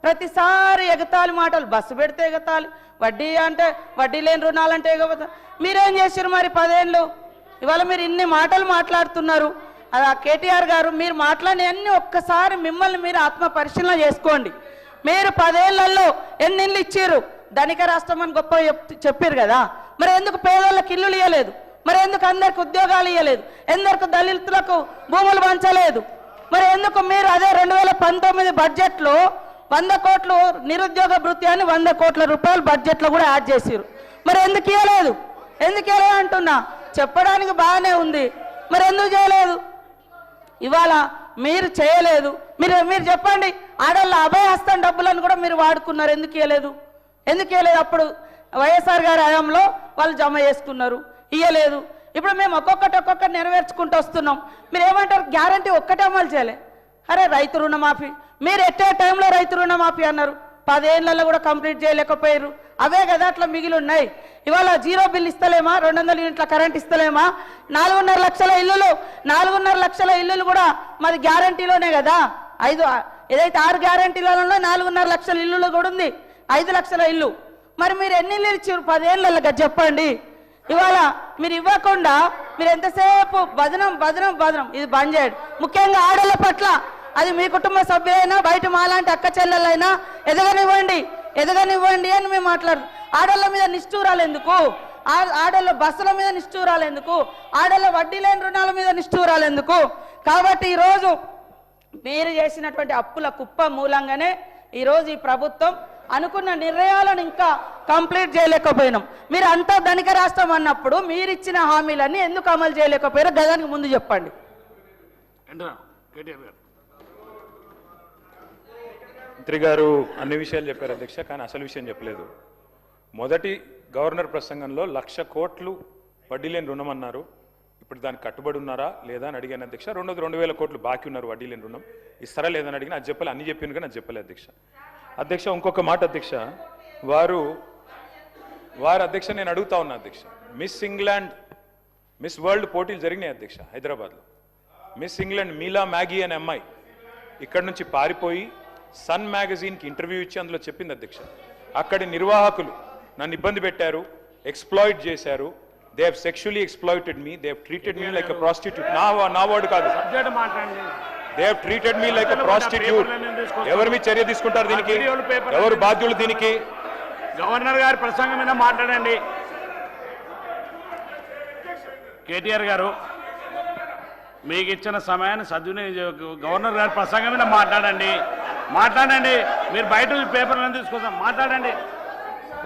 ప్రతిసారి ఎగతాళి మాటలు, బస్సు పెడితే ఎగతాళి, వడ్డీ అంటే వడ్డీ లేని రుణాలంటే ఎగతాళి. మీరేం చేశారు మరి 10 ఏళ్ళు? ఇవాళ మీరు ఇన్ని మాటలు మాట్లాడుతున్నారు. అది ఆ కేటీఆర్ గారు మీరు మాట్లాడినవన్నీ ఒక్కసారి మిమ్మల్ని మీరు ఆత్మ పరిశీలన చేసుకోండి. మీరు 10 ఏళ్లలో ఎన్ని ఇళ్ళు ఇచ్చారు? ధనిక రాష్ట్రం అని గొప్ప చెప్పారు కదా, మరి ఎందుకు పేదోళ్ళకి ఇల్లులు ఇవ్వలేదు? మరి ఎందుకు అందరికి ఉద్యోగాలు ఇవ్వలేదు? ఎందుకు దళితులకు భూములు పంచలేదు? మరి ఎందుకు మీరు అదే 2019 బడ్జెట్లో 100 కోట్లు నిరుద్యోగ భృతి అని 100 కోట్ల రూపాయలు బడ్జెట్లో కూడా యాడ్ చేశారు? మరి ఎందుకు ఇవ్వలేదు? ఎందుకు ఇవ్వలేదు అంటున్నా. చెప్పడానికి బాగానే ఉంది, మరి ఎందుకు చేయలేదు? ఇవాళ మీరు చేయలేదు. మీరు చెప్పండి, ఆడవాళ్ళ అభయహస్తం డబ్బులను కూడా మీరు వాడుకున్నారు, ఎందుకు ఇవ్వలేదు? ఎందుకు ఇవ్వలేదు? అప్పుడు వైఎస్ఆర్ గారి హయాంలో వాళ్ళు జమ చేసుకున్నారు, ఇవ్వలేదు. ఇప్పుడు మేము ఒక్కొక్కటి నెరవేర్చుకుంటూ వస్తున్నాం. మీరు ఏమంటారు? గ్యారంటీ ఒక్కటే అమలు చేయలే. అరే రైతు రుణమాఫీ, మీరు ఎట్టే టైంలో రైతు రుణమాఫీ అన్నారు, 10 ఏళ్లలో కూడా కంప్లీట్ చేయలేకపోయారు. అవే కదా అట్లా మిగిలి ఉన్నాయి. ఇవాళ 0 బిల్ ఇస్తలేమా? 200 యూనిట్ల కరెంట్ ఇస్తలేమా? 4.5 లక్షల ఇల్లులు, 4.5 లక్షల ఇల్లులు కూడా మాది గ్యారంటీలోనే కదా. ఏదైతే 6 గ్యారంటీలలో 4.5 లక్షల ఇల్లులు కూడా ఉంది, 5 లక్షల ఇల్లు. మరి మీరు ఎన్ని ఇల్లు ఇచ్చారు 10 ఏళ్ళగా చెప్పండి? ఇవాళ మీరు ఇవ్వకుండా మీరు ఎంతసేపు బదనం ఇది బంద్ చేయడం. ముఖ్యంగా ఆడళ్ళ పట్ల, అది మీ కుటుంబ సభ్యులైనా బయట మాలాంటి అక్క చెల్లెలైనా ఎదగనివ్వండి అని మేము మాట్లాడు. ఆడళ్ళ మీద నిష్ఠూరాలు ఎందుకు? ఆడళ్ళ బస్సుల మీద నిష్ఠూరాలు ఎందుకు? ఆడళ్ళ వడ్డీ లేని రుణాల మీద నిష్ఠూరాలు ఎందుకు? కాబట్టి ఈరోజు మీరు చేసినటువంటి అప్పుల కుప్ప మూలంగానే ఈరోజు ఈ ప్రభుత్వం అనుకున్న నిర్ణయాలను ఇంకా కంప్లీట్ చేయలేకపోయినాం. మీరు అంతా ధనిక రాష్ట్రం అన్నప్పుడు మీరు ఇచ్చిన హామీలన్నీ ఎందుకు అమలు చేయలేకపోయారో గదానికి ముందు చెప్పండి. మంత్రి గారు అన్ని విషయాలు చెప్పారు అధ్యక్ష, కానీ అసలు విషయం చెప్పలేదు. మొదటి గవర్నర్ ప్రసంగంలో 1,00,000 కోట్లు వడ్డీ లేని రుణం అన్నారు. ఇప్పుడు దానికి కట్టుబడి ఉన్నారా లేదా అని అడిగాను అధ్యక్ష. 2,000 కోట్లు బాకీ ఉన్నారు వడ్డీ లేని రుణం, ఇస్తారా లేదని అడిగిన. అది చెప్పలే, అన్ని చెప్పింది కానీ అది చెప్పలేదు అధ్యక్ష. అధ్యక్ష ఇంకొక మాట అధ్యక్ష, వారు అధ్యక్ష నేను అడుగుతా ఉన్నా అధ్యక్ష, మిస్ ఇంగ్లాండ్ మిస్ వరల్డ్ పోటీలు జరిగినాయి అధ్యక్ష హైదరాబాద్లో. మిస్ ఇంగ్లాండ్ మీలా మ్యాగీ అనే అమ్మాయి ఇక్కడ నుంచి పారిపోయి సన్ మ్యాగజైన్కి ఇంటర్వ్యూ ఇచ్చి అందులో చెప్పింది అధ్యక్ష, అక్కడి నిర్వాహకులు నన్ను ఇబ్బంది పెట్టారు, ఎక్స్ప్లాయిట్ చేశారు, they have sexually exploited me, they have treated me like a prostitute. నా వర్డ్ కాదు, they have treated me like a prostitute. ఎవరి మీద చర్య తీసుకుంటారు దీనికి? ఎవరు బాధ్యులు దీనికి? గవర్నర్ గారి ప్రసంగం మీద మాట్లాడండి. కేటీఆర్ గారు మీకు ఇచ్చిన సమయాన్ని సద్వినియోగం, గవర్నర్ గారి ప్రసంగం మీద మాట్లాడండి. మీరు బయట పేపర్లను తీసుకొస్తాం, మాట్లాడండి.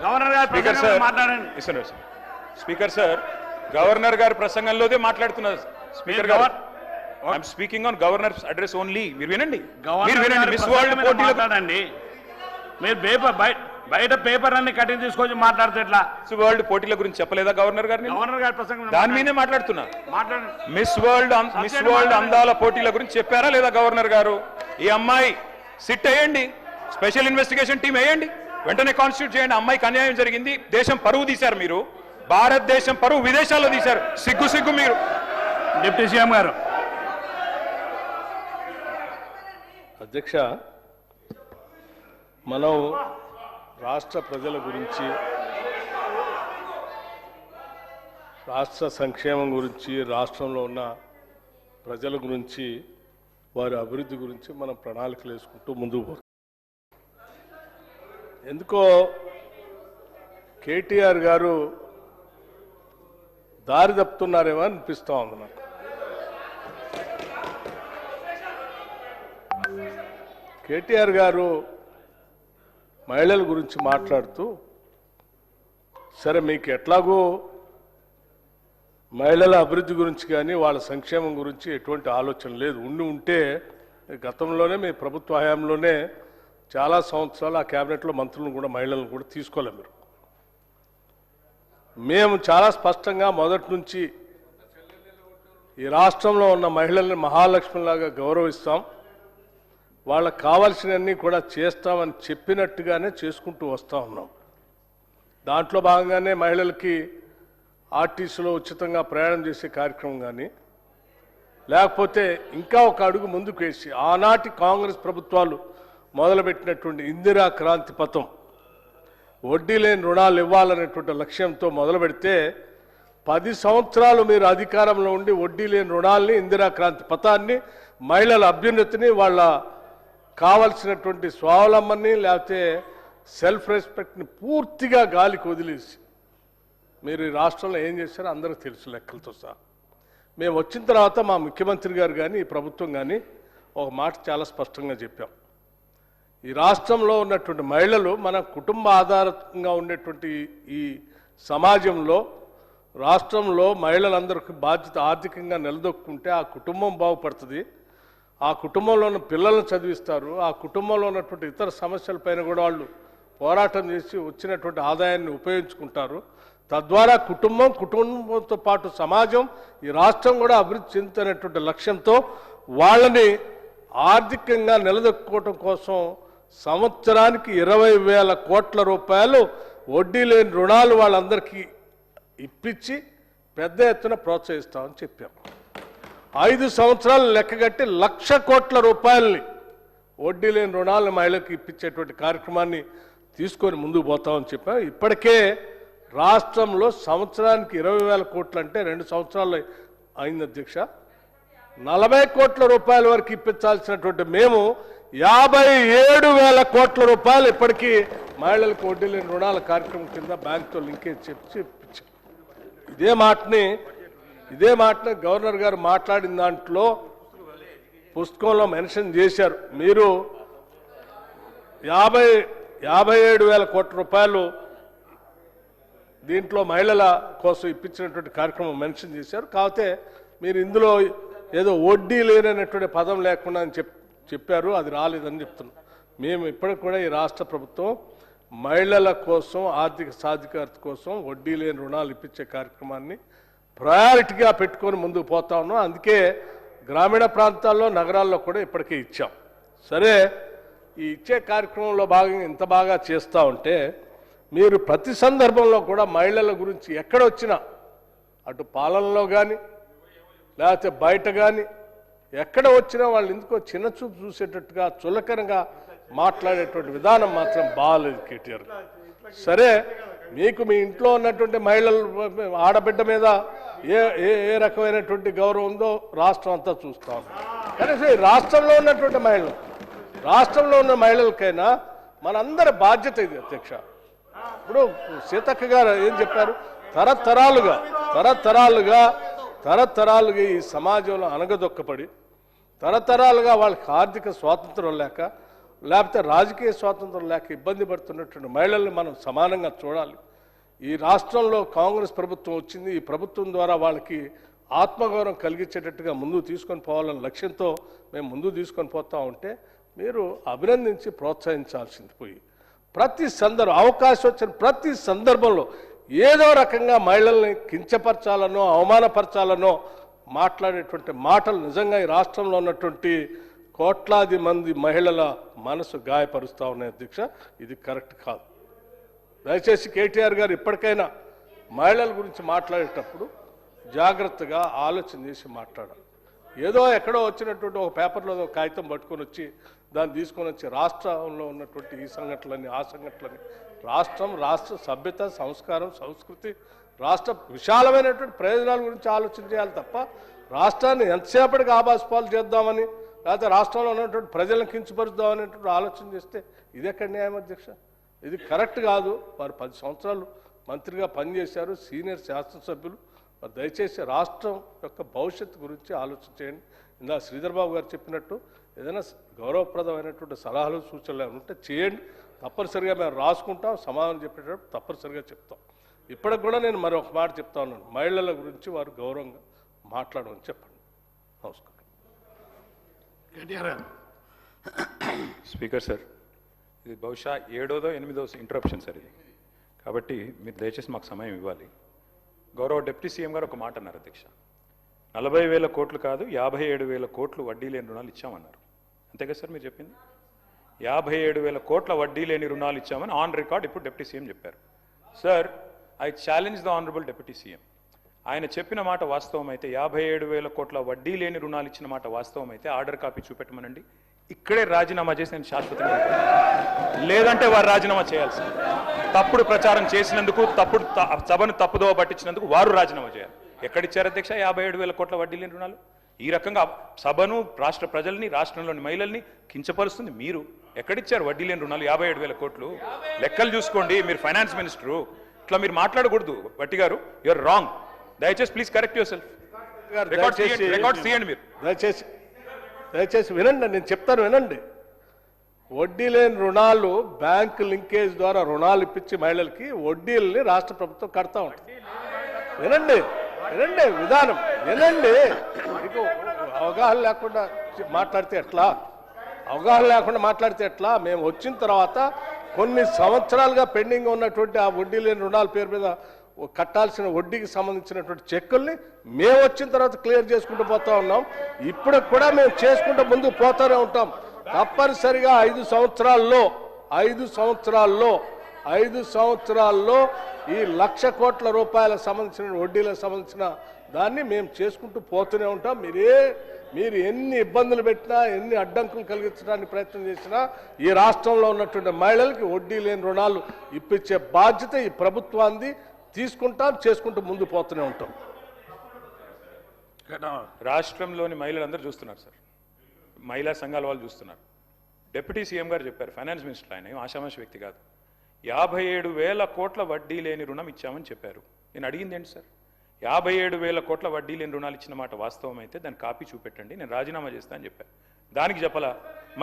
గవర్నర్ గారి ప్రసంగం మాట్లాడండి. స్పీకర్ సార్, గవర్నర్ గారి ప్రసంగంలోదే మాట్లాడుతున్నారు స్పీకర్ గారు. I'm speaking on governors address only. మీరు వినండి. మిస్ వరల్డ్ పోటీలో మాట్లాడండి. మీరు బయట పేపర్లన్నీ కటింగ్ తీసుకొచ్చి మాట్లాడుతూ ఎట్లా? వరల్డ్ పోటీల గురించి చెప్పలేదా గవర్నర్ గారిని? గవర్నర్ గారి ప్రసంగం దాని మీదే మాట్లాడుతున్నా. మాట్లాడండి. మిస్ వరల్డ్ అందాల పోటీల గురించి చెప్పారా లేదా గవర్నర్ గారు? ఈ అమ్మాయి సిట్ వేయండి, స్పెషల్ ఇన్వెస్టిగేషన్ టీం వేయండి, వెంటనే కాన్స్టిట్యూట్ చేయండి. అమ్మాయికి అన్యాయం జరిగింది, దేశం పరువు తీశారు మీరు, భారతదేశం పరువు విదేశాల్లో తీశారు. సిగ్గు మీరు. డిప్యూటీ సీఎం గారు. అధ్యక్ష, మనం రాష్ట్ర ప్రజల గురించి, రాష్ట్ర సంక్షేమం గురించి, రాష్ట్రంలో ఉన్న ప్రజల గురించి, వారి అభివృద్ధి గురించి మనం ప్రణాళికలు వేసుకుంటూ ముందుకు పోతాం. ఎందుకో కేటీఆర్ గారు దారి తప్పుతున్నారేమో అనిపిస్తూ ఉంది నాకు. కేటీఆర్ గారు మహిళల గురించి మాట్లాడుతూ, సరే మీకు ఎట్లాగో మహిళల అభివృద్ధి గురించి కానీ వాళ్ళ సంక్షేమం గురించి ఎటువంటి ఆలోచన లేదు, ఉంటే గతంలోనే మీ ప్రభుత్వ హయాంలోనే చాలా సంవత్సరాలు ఆ క్యాబినెట్లో మంత్రులను కూడా మహిళలను కూడా తీసుకోలే మీరు. మేము చాలా స్పష్టంగా మొదటి నుంచి ఈ రాష్ట్రంలో ఉన్న మహిళల్ని మహాలక్ష్మిలాగా గౌరవిస్తాం, వాళ్ళకు కావాల్సినవన్నీ కూడా చేస్తామని చెప్పినట్టుగానే చేసుకుంటూ వస్తూ ఉన్నాం. దాంట్లో భాగంగానే మహిళలకి ఆర్టీసీలో ఉచితంగా ప్రయాణం చేసే కార్యక్రమం కానీ, లేకపోతే ఇంకా ఒక అడుగు ముందుకు వేసి ఆనాటి కాంగ్రెస్ ప్రభుత్వాలు మొదలుపెట్టినటువంటి ఇందిరా క్రాంతి పథం వడ్డీ లేని రుణాలు ఇవ్వాలనేటువంటి లక్ష్యంతో మొదలు పెడితే 10 సంవత్సరాలు మీరు అధికారంలో ఉండి వడ్డీ లేని రుణాల్ని ఇందిరా క్రాంతి పథాన్ని మహిళల అభ్యున్నతిని వాళ్ళ కావలసినటువంటి స్వావలంబనని లేకపోతే సెల్ఫ్ రెస్పెక్ట్ని పూర్తిగా గాలికి వదిలేసి మీరు ఈ రాష్ట్రంలో ఏం చేశారో అందరికీ తెలుసు లెక్కలతో సహా. మేము వచ్చిన తర్వాత మా ముఖ్యమంత్రి గారు కానీ ఈ ప్రభుత్వం కానీ ఒక మాట చాలా స్పష్టంగా చెప్పాం. ఈ రాష్ట్రంలో ఉన్నటువంటి మహిళలు మన కుటుంబ ఆధారంగా ఉండేటువంటి ఈ సమాజంలో రాష్ట్రంలో మహిళలందరికీ బాధ్యత ఆర్థికంగా నిలదొక్కుంటే ఆ కుటుంబం బాగుపడుతుంది, ఆ కుటుంబంలో ఉన్న పిల్లలను చదివిస్తారు, ఆ కుటుంబంలో ఉన్నటువంటి ఇతర సమస్యలపైన కూడా వాళ్ళు పోరాటం చేసి వచ్చినటువంటి ఆదాయాన్ని ఉపయోగించుకుంటారు. తద్వారా కుటుంబంతో పాటు సమాజం ఈ రాష్ట్రం కూడా అభివృద్ధి చెందుతున్నటువంటి లక్ష్యంతో వాళ్ళని ఆర్థికంగా నిలదొక్కుకోవటం కోసం సంవత్సరానికి 20,000 కోట్ల రూపాయలు వడ్డీ లేని రుణాలు వాళ్ళందరికీ ఇప్పించి పెద్ద ఎత్తున ప్రోత్సహిస్తామని చెప్పాం. 5 సంవత్సరాలు లెక్కగట్టి 1,00,000 కోట్ల రూపాయలని వడ్డీ లేని రుణాలను మహిళలకు ఇప్పించేటువంటి కార్యక్రమాన్ని తీసుకొని ముందుకు పోతామని చెప్పాం. ఇప్పటికే రాష్ట్రంలో సంవత్సరానికి 20,000 కోట్లు అంటే 2 సంవత్సరాలు అయింది అధ్యక్ష. 40 కోట్ల రూపాయల వరకు ఇప్పించాల్సినటువంటి మేము 57,000 కోట్ల రూపాయలు ఇప్పటికీ మహిళలకు వడ్డీ లేని రుణాల కార్యక్రమం కింద బ్యాంకుతో లింకేజ్ చెప్పి ఇప్పించాం. ఇదే మాటని గవర్నర్ గారు మాట్లాడిన దాంట్లో పుస్తకంలో మెన్షన్ చేశారు. మీరు 57,000 కోట్ల రూపాయలు దీంట్లో మహిళల కోసం ఇప్పించినటువంటి కార్యక్రమం మెన్షన్ చేశారు. కాకపోతే మీరు ఇందులో ఏదో వడ్డీ లేనటువంటి పదం లేకుండా అని చెప్పారు, అది రాలేదని చెప్తున్నాం. మేము ఇప్పటికి కూడా ఈ రాష్ట్ర ప్రభుత్వం మహిళల కోసం ఆర్థిక సాధికారత కోసం వడ్డీ లేని రుణాలు ఇప్పించే కార్యక్రమాన్ని ప్రయారిటీగా పెట్టుకొని ముందుకు పోతా ఉన్నాం. అందుకే గ్రామీణ ప్రాంతాల్లో నగరాల్లో కూడా ఇప్పటికే ఇచ్చాం. సరే, ఈ ఇచ్చే కార్యక్రమంలో భాగంగా ఇంత బాగా చేస్తూ ఉంటే మీరు ప్రతి సందర్భంలో కూడా మహిళల గురించి ఎక్కడొచ్చినా అటు పాలనలో కానీ లేకపోతే బయట కానీ ఎక్కడ వచ్చినా వాళ్ళు ఎందుకో చిన్నచూపు చూసేటట్టుగా చులకనగా మాట్లాడేటువంటి విధానం మాత్రం బాగాలేదు కేటీఆర్. సరే, మీకు మీ ఇంట్లో ఉన్నటువంటి మహిళలు ఆడబిడ్డ మీద ఏ రకమైనటువంటి గౌరవం ఉందో రాష్ట్రం అంతా చూస్తాం. కనీసం రాష్ట్రంలో ఉన్న మహిళలకైనా మనందరి బాధ్యత ఇది అధ్యక్ష. ఇప్పుడు సీతక్క గారు ఏం చెప్పారు, తరతరాలుగా ఈ సమాజంలో అనగదొక్కపడి తరతరాలుగా వాళ్ళకి ఆర్థిక స్వాతంత్రం లేకపోతే రాజకీయ స్వాతంత్రం లేక ఇబ్బంది పడుతున్నటువంటి మహిళల్ని మనం సమానంగా చూడాలి. ఈ రాష్ట్రంలో కాంగ్రెస్ ప్రభుత్వం వచ్చింది, ఈ ప్రభుత్వం ద్వారా వాళ్ళకి ఆత్మగౌరవం కలిగించేటట్టుగా ముందుకు తీసుకొని పోవాలనే లక్ష్యంతో మేము ముందుకు తీసుకొని పోతా ఉంటే మీరు అభినందించి ప్రోత్సహించాల్సింది పోయి అవకాశం వచ్చిన ప్రతి సందర్భంలో ఏదో రకంగా మహిళల్ని కించపరచాలనో అవమానపరచాలనో మాట్లాడేటువంటి మాటలు నిజంగా ఈ రాష్ట్రంలో ఉన్నటువంటి కోట్లాది మంది మహిళల మనసు గాయపరుస్తూ ఉన్నాయి అధ్యక్ష. ఇది కరెక్ట్ కాదు. దయచేసి కేటీఆర్ గారు ఇప్పటికైనా మహిళల గురించి మాట్లాడేటప్పుడు జాగ్రత్తగా ఆలోచన చేసి మాట్లాడాలి. ఏదో ఎక్కడో వచ్చినటువంటి ఒక పేపర్లో ఒక కాగితం పట్టుకొని వచ్చి దాన్ని తీసుకొని వచ్చి రాష్ట్రంలో ఉన్నటువంటి ఈ సంఘటనలని ఆ సంఘటనలని రాష్ట్ర సభ్యత సంస్కారం సంస్కృతి రాష్ట్ర విశాలమైనటువంటి ప్రయోజనాల గురించి ఆలోచన చేయాలి తప్ప రాష్ట్రాన్ని ఎంతసేపటికి ఆభాసపాలు చేద్దామని లేకపోతే రాష్ట్రంలో ఉన్నటువంటి ప్రజలను కించపరుద్దామనేటువంటి ఆలోచన చేస్తే ఇది ఎక్కడ న్యాయం అధ్యక్ష? ఇది కరెక్ట్ కాదు. వారు 10 సంవత్సరాలు మంత్రిగా పనిచేశారు, సీనియర్ శాసనసభ్యులు. దయచేసి రాష్ట్రం యొక్క భవిష్యత్తు గురించి ఆలోచన చేయండి. ఇందా శ్రీధర్ బాబు గారు చెప్పినట్టు ఏదైనా గౌరవప్రదమైనటువంటి సలహాలు సూచనలు ఏమైనా ఉంటే చేయండి. తప్పనిసరిగా మేము రాసుకుంటాం, సమాధానం చెప్పేటప్పుడు తప్పనిసరిగా చెప్తాం. ఇప్పటికి కూడా నేను మరొక మాట చెప్తా ఉన్నాను, మహిళల గురించి వారు గౌరవంగా మాట్లాడమని చెప్పండి. నమస్కారం. స్పీకర్ సార్, ఇది బహుశా 7వ 8వ ఇంటరప్షన్ సార్ ఇది. కాబట్టి మీరు దయచేసి మాకు సమయం ఇవ్వాలి. గౌరవ డిప్యూటీ సీఎం గారు ఒక మాట అన్నారు అధ్యక్ష, 40,000 కోట్లు కాదు 57,000 కోట్లు వడ్డీ లేని రుణాలు ఇచ్చామన్నారు. అంతేగా సార్ మీరు చెప్పింది? 57,000 కోట్ల వడ్డీ లేని రుణాలు ఇచ్చామని ఆన్ రికార్డ్ ఇప్పుడు డిప్యూటీ సీఎం చెప్పారు. Sir, I challenge the honourable deputy CM. ఆయన చెప్పిన మాట వాస్తవం అయితే 57,000 కోట్ల వడ్డీ లేని రుణాలు ఇచ్చిన మాట వాస్తవం అయితే ఆర్డర్ కాపీ చూపెట్టమనండి. ఇక్కడే రాజీనామా చేసి నేను శాశ్వతంగా ఉంటాను. లేదంటే వారు రాజీనామా చేయాల్సింది. తప్పుడు ప్రచారం చేసినందుకు, సభను తప్పుదోవ పట్టించినందుకు వారు రాజీనామా చేయాలి. ఎక్కడిచ్చారు అధ్యక్ష 57,000 కోట్ల వడ్డీ లేని రుణాలు? ఈ రకంగా సభను, రాష్ట్ర ప్రజల్ని, రాష్ట్రంలోని మహిళల్ని కించపరుస్తుంది మీరు. ఎక్కడిచ్చారు వడ్డీ లేని రుణాలు 57,000 కోట్లు? లెక్కలు చూసుకోండి, మీరు ఫైనాన్స్ మినిస్టరు. ఇట్లా మీరు మాట్లాడకూడదు. భట్టి గారు, యూఆర్ రాంగ్. దయచేసి please correct your self. Record తీయండి మీరు. దయచేసి వినండి, నేను చెప్తాను వినండి. వడ్డీ లేని రుణాలు బ్యాంక్ లింకేజ్ ద్వారా రుణాలు ఇప్పించి మహిళలకి వడ్డీలని రాష్ట్ర ప్రభుత్వం కడతా ఉంటుంది. వినండి వినండి విధానం వినండి. మీకు అవగాహన లేకుండా మాట్లాడితే ఎట్లా? అవగాహన లేకుండా మాట్లాడితే ఎట్లా? మేము వచ్చిన తర్వాత కొన్ని సంవత్సరాలుగా పెండింగ్ ఉన్నటువంటి ఆ వడ్డీ లేని రుణాల పేరు మీద కట్టాల్సిన వడ్డీకి సంబంధించినటువంటి చెక్కుల్ని మేము వచ్చిన తర్వాత క్లియర్ చేసుకుంటూ పోతా ఉన్నాం. ఇప్పుడు కూడా మేము చేసుకుంటూ ముందుకు పోతూనే ఉంటాం. తప్పనిసరిగా 5 సంవత్సరాల్లో ఈ 1,00,000 కోట్ల రూపాయలకు సంబంధించిన వడ్డీలకు సంబంధించిన దాన్ని మేము చేసుకుంటూ పోతూనే ఉంటాం. మీరు ఎన్ని ఇబ్బందులు పెట్టినా, ఎన్ని అడ్డంకులు కలిగించడానికి ప్రయత్నం చేసినా ఈ రాష్ట్రంలో ఉన్నటువంటి మహిళలకి వడ్డీ లేని రుణాలు ఇప్పించే బాధ్యత ఈ ప్రభుత్వాన్ని తీసుకుంటాం, చేసుకుంటూ ముందు పోతూనే ఉంటాం. రాష్ట్రంలోని మహిళలందరూ చూస్తున్నారు సార్, మహిళా సంఘాల వాళ్ళు చూస్తున్నారు. డిప్యూటీ సీఎం గారు చెప్పారు, ఫైనాన్స్ మినిస్టర్ ఆయన, ఏం ఆషామాషి వ్యక్తి కాదు. 57,000 కోట్ల వడ్డీ లేని రుణం ఇచ్చామని చెప్పారు. నేను అడిగింది ఏంటి సార్, 57,000 కోట్ల వడ్డీ లేని రుణాలు ఇచ్చిన మాట వాస్తవం అయితే దాని కాపీ చూపెట్టండి, నేను రాజీనామా చేస్తా అని చెప్పాను. దానికి చెప్పలా,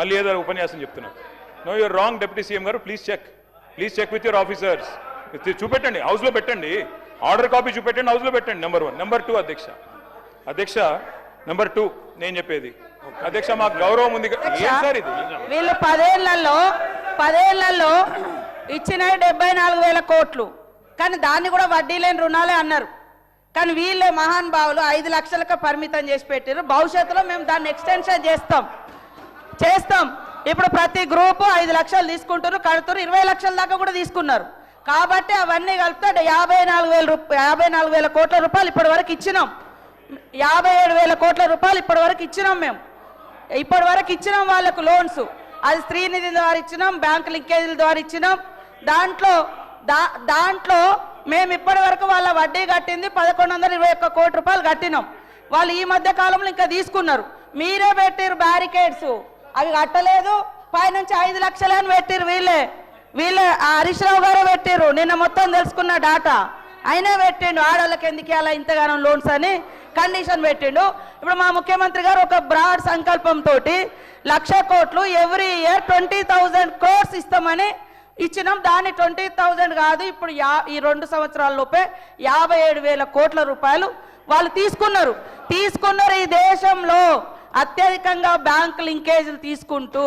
మళ్ళీ ఏదో ఉపన్యాసం చెప్తున్నారు. No you're wrong deputy CM గారు, please check with your officers. చూపెట్టండి, హౌస్లో పెట్టండి, ఆర్డర్ కాపీ చూపెట్టండి, హౌస్లో పెట్టండి. నెంబర్ 1. నెంబర్ 2 అధ్యక్ష నెంబర్ 2 నేను చెప్పేది అధ్యక్ష, మాకు గౌరవం ఉంది. ఏం సార్ ఇది? వీళ్ళు 10 ఏళ్లలో ఇచ్చినవి 74,000 కోట్లు, కానీ దాన్ని కూడా వడ్డీ లేని రుణాలే అన్నారు. కానీ వీళ్ళే మహానుభావులు 5 లక్షలకు పరిమితం చేసి పెట్టారు. భవిష్యత్తులో మేము దాన్ని ఎక్స్టెన్షన్ చేస్తాం. ఇప్పుడు ప్రతి గ్రూపు 5 లక్షలు తీసుకుంటారు, కడుతున్నారు, 20 లక్షల దాకా కూడా తీసుకున్నారు. కాబట్టి అవన్నీ కలిపితే 54,000 కోట్ల రూపాయలు ఇప్పటి వరకు ఇచ్చినాం. 57,000 కోట్ల రూపాయలు ఇప్పటి వరకు ఇచ్చినాం. మేము ఇప్పటి వరకు ఇచ్చినాం వాళ్ళకు లోన్స్. అది స్త్రీనిధి ద్వారా ఇచ్చినాం, బ్యాంక్ లింకేజీల ద్వారా ఇచ్చినాం. దాంట్లో మేము ఇప్పటి వరకు వాళ్ళ వడ్డీ కట్టింది 1,121 కోట్ల రూపాయలు కట్టినాం. వాళ్ళు ఈ మధ్య కాలంలో ఇంకా తీసుకున్నారు. మీరే పెట్టారు బ్యారికేడ్స్, అవి కట్టలేదు. పైనుంచి 5 లక్షలు అని పెట్టారు. వీళ్ళే హరీష్ రావు గారే పెట్టారు. నిన్న మొత్తం తెలుసుకున్న డాటా అయినా పెట్టిండు. ఆడవాళ్ళకి ఎందుకు అలా ఇంతగానో లోన్స్ అని కండిషన్ పెట్టిండు. ఇప్పుడు మా ముఖ్యమంత్రి గారు ఒక బ్రాడ్ సంకల్పంతో 1,00,000 కోట్లు ఎవ్రీ ఇయర్ 20,000 crores ఇస్తామని ఇచ్చినాం. దాన్ని 20,000 కాదు, ఇప్పుడు ఈ 2 సంవత్సరాల లోపే 57,000 కోట్ల రూపాయలు వాళ్ళు తీసుకున్నారు. ఈ దేశంలో అత్యధికంగా బ్యాంక్ లింకేజీలు తీసుకుంటూ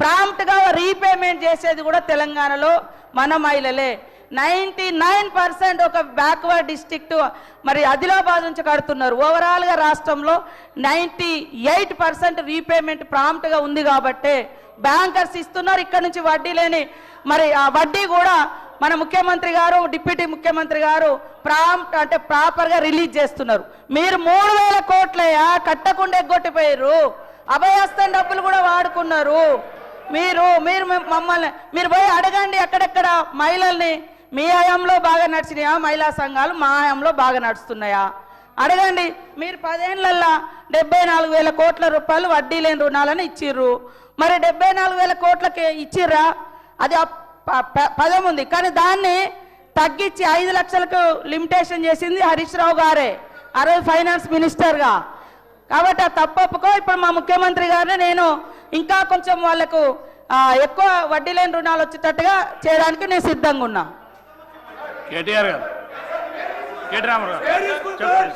ప్రాంప్ట్గా రీపేమెంట్ చేసేది కూడా తెలంగాణలో మన మహిళలే. 99% ఒక బ్యాక్వర్డ్ డిస్ట్రిక్ట్ మరి ఆదిలాబాద్ నుంచి కడుతున్నారు. ఓవరాల్గా రాష్ట్రంలో 98% రీపేమెంట్ ప్రాంప్ట్గా ఉంది కాబట్టే బ్యాంకర్స్ ఇస్తున్నారు. ఇక్కడ నుంచి వడ్డీ లేని మరి ఆ వడ్డీ కూడా మన ముఖ్యమంత్రి గారు, డిప్యూటీ ముఖ్యమంత్రి గారు ప్రాపర్గా రిలీజ్ చేస్తున్నారు. మీరు 3,000 కోట్లయా కట్టకుండా ఎగ్గొట్టిపోయారు. అభయహస్తం డబ్బులు కూడా వాడుకున్నారు. మీరు మమ్మల్ని మీరు పోయి అడగండి ఎక్కడెక్కడ మహిళల్ని, మీ హయాంలో బాగా నడిచినాయా మహిళా సంఘాలు, మా హయాంలో బాగా నడుస్తున్నాయా అడగండి. మీరు 10 ఏళ్లలో 74,000 కోట్ల రూపాయలు వడ్డీ లేని రుణాలని ఇచ్చిర్రు. మరి 74,000 కోట్లకి ఇచ్చిర్రా? అది పదం ఉంది, కానీ దాన్ని తగ్గించి 5 లక్షలకు లిమిటేషన్ చేసింది హరీష్ రావు గారే, ఆ రోజు ఫైనాన్స్ మినిస్టర్గా. కాబట్టి ఆ తప్పొప్పుకో. ఇప్పుడు మా ముఖ్యమంత్రి గారిని నేను ఇంకా కొంచెం వాళ్లకు ఎక్కువ వడ్డీ లేని రుణాలు వచ్చేటట్టుగా చేయడానికి నేను సిద్ధంగా ఉన్నా. కేటీఆర్ గారు, కేటీ రామారావు గారు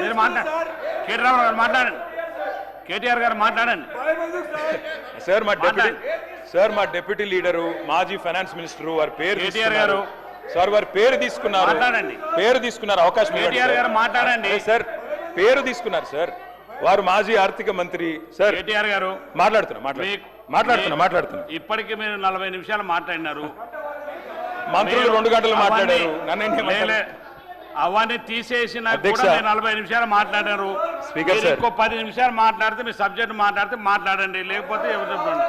మీరు మాట్లాడండి. కేటీ రామారావు గారు మాట్లాడండి. కేటీఆర్ గారు మాట్లాడండి. సార్ మా డిప్యూటీ లీడరు, మాజీ ఫైనాన్స్ మినిస్టర్ వారి పేరు కేటీఆర్ గారు సార్, వారి పేరు తీసుకున్నారు. మాట్లాడండి. పేరు తీసుకున్నారు, అవకాశం కేటీఆర్ గారు మాట్లాడండి. సార్ పేరు తీసుకున్నారు సార్, వారు మాజీ ఆర్థిక మంత్రి. సార్ కేటీఆర్ గారు మాట్లాడుతున్నా. ఇప్పటికీ మీరు 40 నిమిషాలు మాట్లాడినారు. మంత్రులు 2 గంటలు మాట్లాడారు. అవన్నీ తీసేసినా అధ్యక్ష. కూడా మీరు 40 నిమిషాలు మాట్లాడారు. స్పీకర్ మీరు సార్. ఇంకో 10 నిమిషాలు మాట్లాడితే మీ సబ్జెక్ట్ మాట్లాడితే మాట్లాడండి, లేకపోతే ఎవరు చెప్పండి.